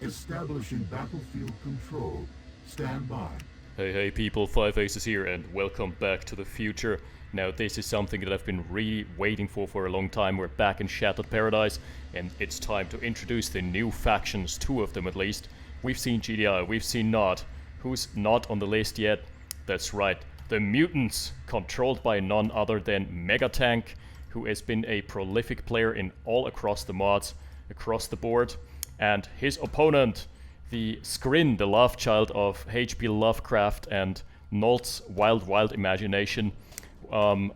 Establishing battlefield control. Stand by. Hey people, Five Aces here and welcome back to the future. Now this is something that I've been really waiting for a long time. We're back in Shattered Paradise and it's time to introduce the new factions, two of them at least. We've seen GDI, we've seen Nod. Who's not on the list yet? That's right, the mutants, controlled by none other than MegaTank, who has been a prolific player in all across the mods, across the board. And his opponent, the Skrin, the love child of H.P. Lovecraft and Nolt's wild imagination,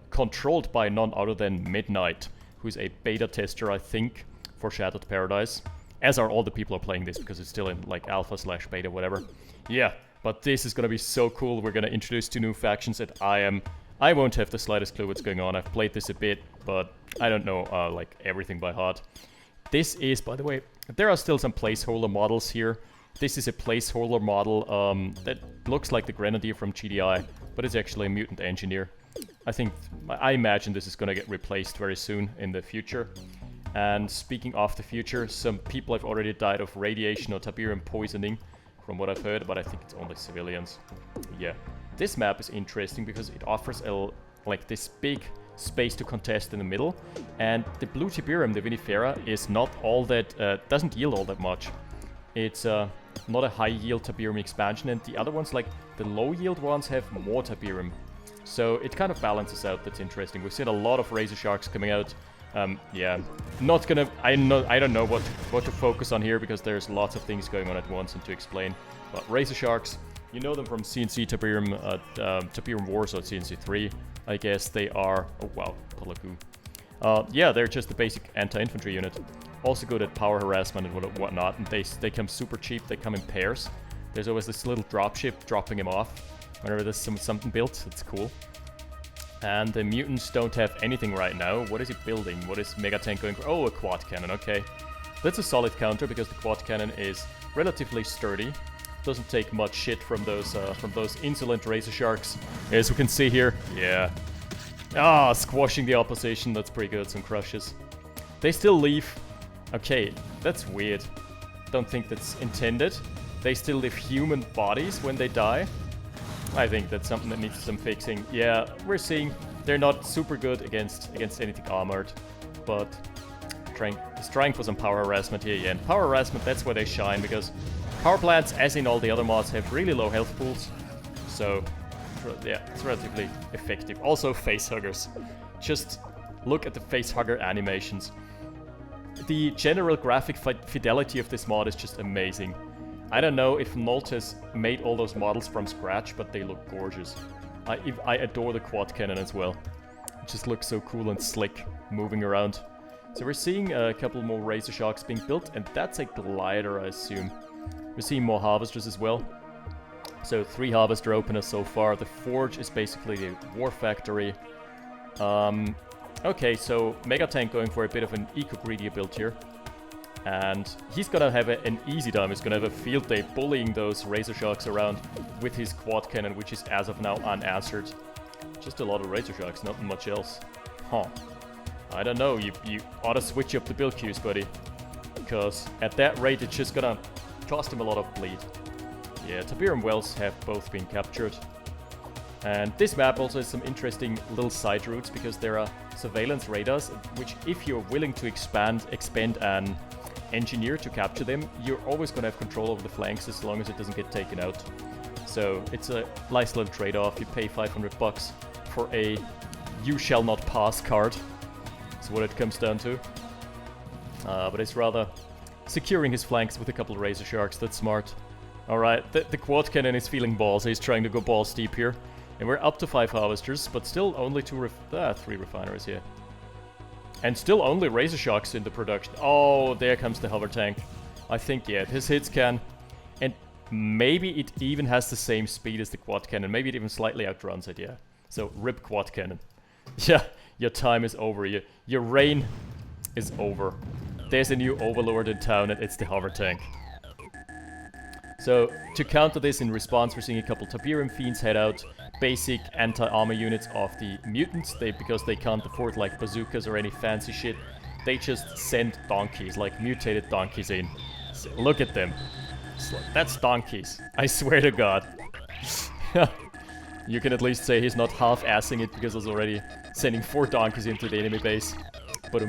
controlled by none other than Midnight, who's a beta tester, I think, for Shattered Paradise. As are all the people who are playing this, because it's still in like alpha/beta, whatever. Yeah, but this is gonna be so cool. We're gonna introduce two new factions that I won't have the slightest clue what's going on. I've played this a bit, but I don't know like everything by heart. This is, by the way, there are still some placeholder models here. This is a placeholder model that looks like the Grenadier from GDI, but it's actually a mutant engineer. I imagine this is gonna get replaced very soon in the future. And speaking of the future, some people have already died of radiation or Tiberium poisoning, from what I've heard, but I think it's only civilians. Yeah, this map is interesting because it offers like this big space to contest in the middle, and the blue Tiberium, the Vinifera, is not all that, doesn't yield all that much. It's not a high yield Tiberium expansion, and the other ones, like the low yield ones, have more Tiberium. So it kind of balances out. That's interesting. We've seen a lot of Razor Sharks coming out. Yeah, not gonna, I don't know what to focus on here because there's lots of things going on at once and to explain. But Razor Sharks, you know them from CNC Tiberium, Tiberium Wars or CNC 3. I guess they are, oh wow, Palagu. Yeah, they're just the basic anti-infantry unit. Also good at power harassment and whatnot, and they come super cheap. They come in pairs. There's always this little dropship dropping them off whenever there's something built. It's cool. And the mutants don't have anything right now. What is he building? What is MegaTank going for? Oh, a quad cannon, okay. That's a solid counter because the quad cannon is relatively sturdy. Doesn't take much shit from those insolent Razor Sharks, as we can see here. Yeah. Ah, squashing the opposition. That's pretty good. Some crushes. They still leave. Okay, that's weird. Don't think that's intended. They still leave human bodies when they die. I think that's something that needs some fixing. Yeah, we're seeing they're not super good against anything armored, but just trying for some power harassment here. Yeah, and power harassment, that's where they shine, because power plants, as in all the other mods, have really low health pools. So, yeah, it's relatively effective. Also, facehuggers. Just look at the facehugger animations. The general graphic fidelity of this mod is just amazing. I don't know if Nolt has made all those models from scratch, but they look gorgeous. I adore the quad cannon as well. It just looks so cool and slick, moving around. So we're seeing a couple more Razor Sharks being built, and that's a glider, I assume. We're seeing more Harvesters as well. So 3 Harvester openers so far. The Forge is basically the War Factory. Okay, so MegaTank going for a bit of an eco-greedy build here. And he's gonna have an easy time. He's gonna have a field day bullying those Razor Sharks around with his quad cannon, which is as of now unanswered. Just a lot of Razor Sharks, not much else. Huh. I don't know, you ought to switch up the build queues, buddy. Because at that rate, it's just gonna cost him a lot of bleed. Yeah, Tiberium Wells have both been captured. And this map also has some interesting little side routes, because there are surveillance radars, which if you're willing to expand an engineer to capture them, you're always going to have control over the flanks as long as it doesn't get taken out. So it's a nice little trade-off. You pay 500 bucks for a "you shall not pass" card. That's what it comes down to. But it's rather securing his flanks with a couple of Razor Sharks. That's smart. Alright, the quad cannon is feeling balls. He's trying to go balls deep here. And we're up to 5 Harvesters, but still only 3 refineries here. And still only Razor Sharks in the production. Oh, there comes the hover tank. I think, yeah, his hits can. And maybe it even has the same speed as the quad cannon. Maybe it even slightly outruns it, yeah. So, rip quad cannon. Yeah, your time is over. Your reign is over. There's a new overlord in town, and it's the hover tank. So, to counter this, in response, we're seeing a couple Tiberium Fiends head out. Basic anti-armor units of the mutants, because they can't afford like bazookas or any fancy shit. They just send donkeys, like mutated donkeys in. Look at them. That's donkeys. I swear to God. You can at least say he's not half-assing it because he's already sending 4 donkeys into the enemy base. But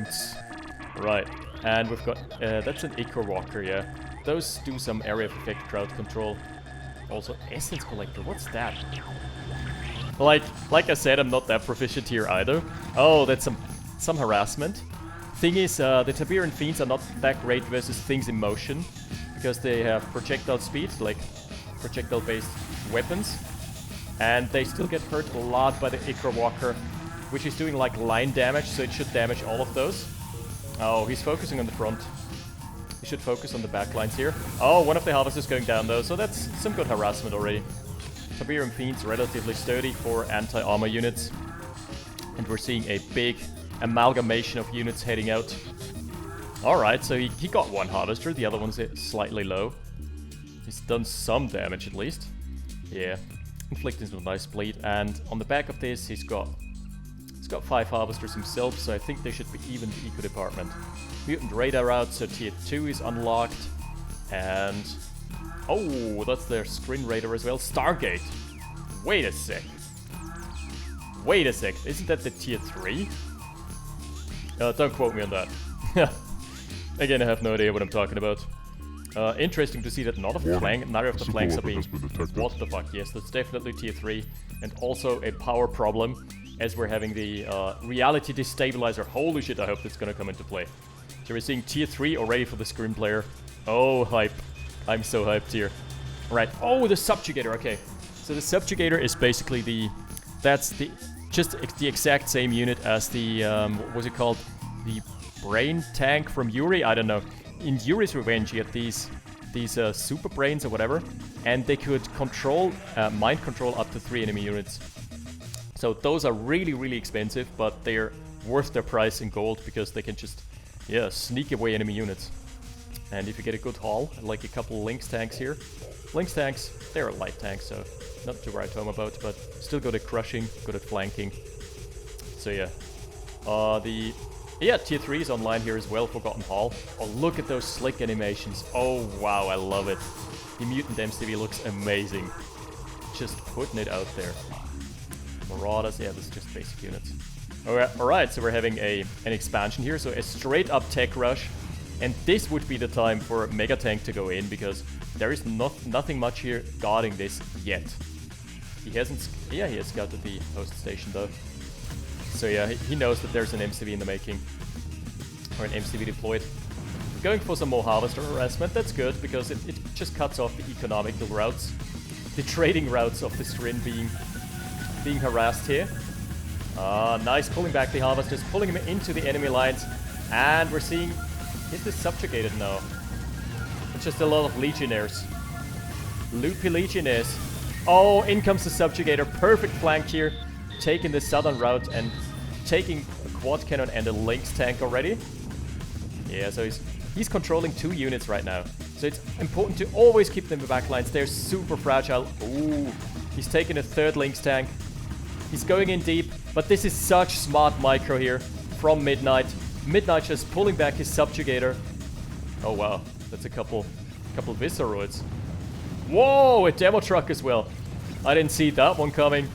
right. And we've got... that's an Echo Walker, yeah. Those do some area of effect crowd control. Also, Essence Collector, what's that? Like I said, I'm not that proficient here either. Oh, that's some harassment. Thing is, the Tiberian Fiends are not that great versus things in motion. Because they have projectile speed, like projectile-based weapons. And they still get hurt a lot by the Ichor Walker, which is doing like line damage, so it should damage all of those. Oh, he's focusing on the front. He should focus on the back lines here. Oh, one of the harvesters going down though, so that's some good harassment already. Tiberian Fiends relatively sturdy for anti-armor units. And we're seeing a big amalgamation of units heading out. Alright, so he got one harvester, the other one's slightly low. He's done some damage at least. Yeah. Inflicting some nice bleed, and on the back of this he's got 5 harvesters himself, so I think they should be even the eco department. Mutant radar out, so tier 2 is unlocked, and oh, that's their screen radar as well. Stargate. Wait a sec. Isn't that the tier 3? Don't quote me on that. Again, I have no idea what I'm talking about. Interesting to see that neither of the flanks are being... What the fuck, yes, that's definitely tier 3. And also a power problem, as we're having the reality destabilizer. Holy shit, I hope that's gonna come into play. So we're seeing tier 3 already for the screen player. Oh, hype. I'm so hyped here. Right, oh, the Subjugator, okay. So the Subjugator is basically that's just the exact same unit as the, what was it called? The brain tank from Yuri? I don't know. In Yuri's Revenge, you had these super brains or whatever, and they could control, mind control up to 3 enemy units. So those are really, really expensive, but they're worth their price in gold because they can just, yeah, sneak away enemy units. And if you get a good haul, like a couple Lynx tanks here. Lynx tanks, they're light tanks, so not to write home about, but still good at crushing, good at flanking. So yeah. Yeah, tier 3 is online here as well, Forgotten Hall. Oh, look at those slick animations. Oh, wow, I love it. The Mutant MCV looks amazing. Just putting it out there. Marauders, yeah, this is just basic units. Alright, so we're having an expansion here, so a straight up tech rush. And this would be the time for MegaTank to go in, because there is nothing much here guarding this yet. He hasn't... Yeah, he has scouted the host station though. So yeah, he knows that there's an MCV in the making. Or an MCV deployed. Going for some more harvester harassment, that's good, because it just cuts off the economical routes. The trading routes of the Strin being harassed here. Nice, pulling back the harvesters, pulling him into the enemy lines. And we're seeing... Is this subjugated now? It's just a lot of legionnaires. Loopy legionnaires. Oh, in comes the subjugator. Perfect flank here. Taking the southern route and taking a quad cannon and a Lynx tank already. Yeah, so he's controlling 2 units right now. So it's important to always keep them in the back lines. They're super fragile. Ooh, he's taking a 3rd Lynx tank. He's going in deep, but this is such smart micro here from Midnight. Midnight just pulling back his subjugator. Oh wow, that's a couple Visceroids. Whoa, a demo truck as well. I didn't see that one coming.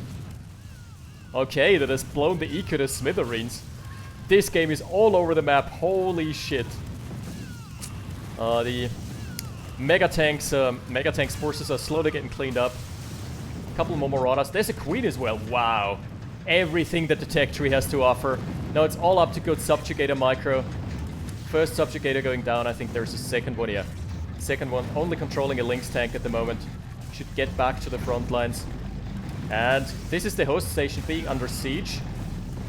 Okay, that has blown the eco to smithereens. This game is all over the map. Holy shit. The MegaTank's forces are slowly getting cleaned up. A couple more Marauders. There's a Queen as well. Wow. Everything that the tech tree has to offer. Now it's all up to good Subjugator micro. First Subjugator going down. I think there's a second one, yeah. Second one only controlling a Lynx tank at the moment. Should get back to the front lines. And this is the host station being under siege.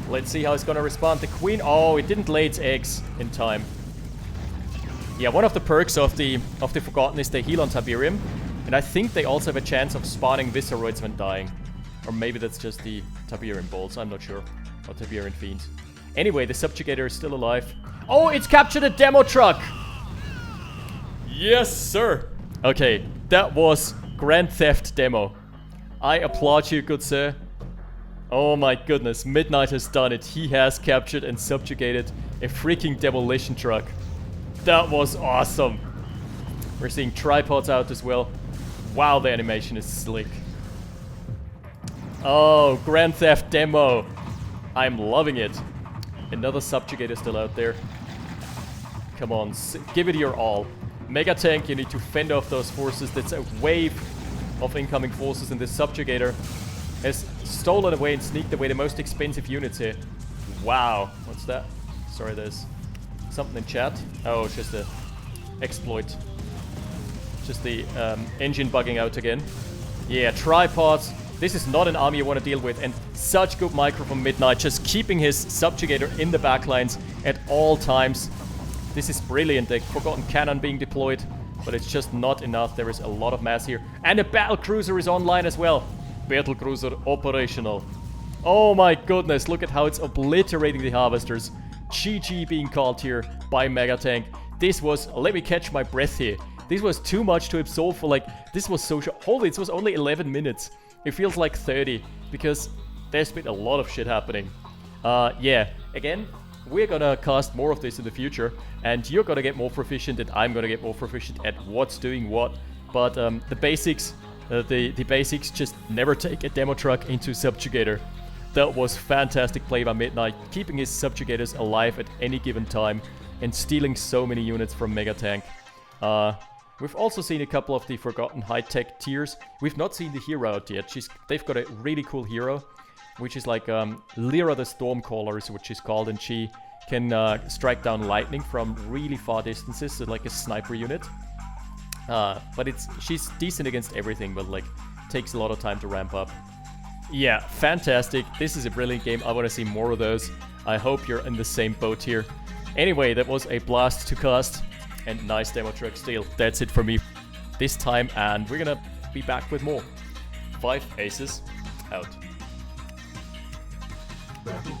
Let's see how it's gonna respond. The Queen, oh, it didn't lay its eggs in time. Yeah, one of the perks of the Forgotten is they heal on Tiberium. And I think they also have a chance of spawning Visceroids when dying. Or maybe that's just the Tiberium bolts, I'm not sure. Or Tiberian Fiends. Anyway, the Subjugator is still alive. Oh, it's captured a demo truck! Yes, sir! Okay, that was Grand Theft Demo. I applaud you, good sir. Oh my goodness, Midnight has done it. He has captured and subjugated a freaking demolition truck. That was awesome. We're seeing tripods out as well. Wow, the animation is slick. Oh, Grand Theft demo. I'm loving it. Another subjugator still out there. Come on, give it your all. MegaTank, you need to fend off those forces. That's a wave of incoming forces, and this subjugator has stolen away and sneaked away the most expensive units here. Wow, what's that? Sorry, there's something in chat. Oh, it's just a exploit. Just the engine bugging out again. Yeah, tripods. This is not an army you want to deal with, and such good micro from Midnight, just keeping his subjugator in the backlines at all times. This is brilliant. The Forgotten Cannon being deployed, but it's just not enough. There is a lot of mass here, and a battle cruiser is online as well. Battle cruiser operational. Oh my goodness, look at how it's obliterating the harvesters. GG being called here by MegaTank. This was, let me catch my breath here. This was too much to absorb for this was so short. Holy, it was only 11 minutes. It feels like 30 because there's been a lot of shit happening. Yeah, again, we're gonna cast more of this in the future, and you're gonna get more proficient, and I'm gonna get more proficient at what's doing what. But the basics, the basics just never take a demo truck into subjugator. That was fantastic play by Midnight, keeping his subjugators alive at any given time and stealing so many units from MegaTank. We've also seen a couple of the forgotten high-tech tiers. We've not seen the hero out yet. They've got a really cool hero, which is like Lyra the Stormcaller is what she's called, and she can strike down lightning from really far distances, so like a sniper unit. But she's decent against everything, but takes a lot of time to ramp up. Yeah, fantastic. This is a brilliant game. I want to see more of those. I hope you're in the same boat here. Anyway, that was a blast to cast. And nice demo truck steal. That's it for me this time, and we're gonna be back with more. 5 aces out. Battle